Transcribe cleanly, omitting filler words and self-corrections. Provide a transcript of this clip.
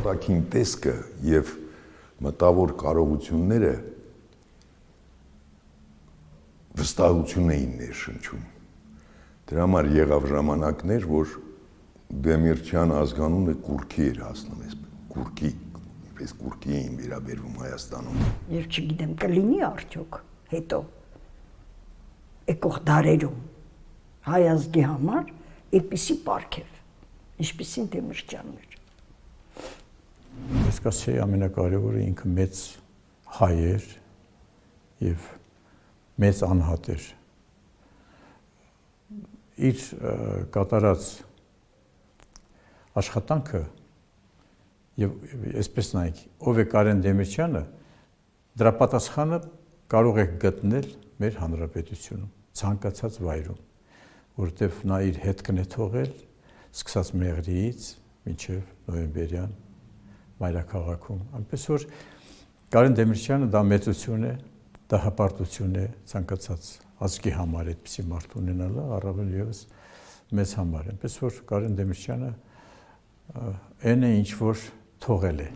արտաքին տեսքը եւ մտավոր կարողությունները վստահություն էին ներշնչում։ Դրա համար եղավ ժամանակներ, որ Դեմիրճյան ազգանունը կուրքի էր հասնում, այսպես կուրքի էին վերաբերվում Հայաստանում։ Ես չգիտեմ, կլինի արդյոք հետո եկող դարերում հայ ազգի համար այդպիսի պարգև, ինչպիսին Դեմիրճյանն էր։ Ես կասեի ամենակարևորը ինքը մեծ հայ էր եւ մեծ անհատ էր։ Իր կատարած աշխատանքը եւ այսպես նայեք, ով է Կարեն Դեմիրճյանը, դրա պատասխանը կարող եք գտնել մեր հանրապետությունում, ցանկացած վայրում, որտեղ նա իր հետքն է թողել, սկսած Մեղրիից մինչև նոյեմբերյան մայրաքաղաքում։ Այնպես որ Կարեն Դեմիրճյանը դա մեծություն է, դա հպարտություն է ցանկացած ազգի համար այդպիսի մարդ ունենալը, առավել ևս մեզ համար։ Այնպես որ Կարեն Դեմիրճյանը այն է, ինչ որ թողել է։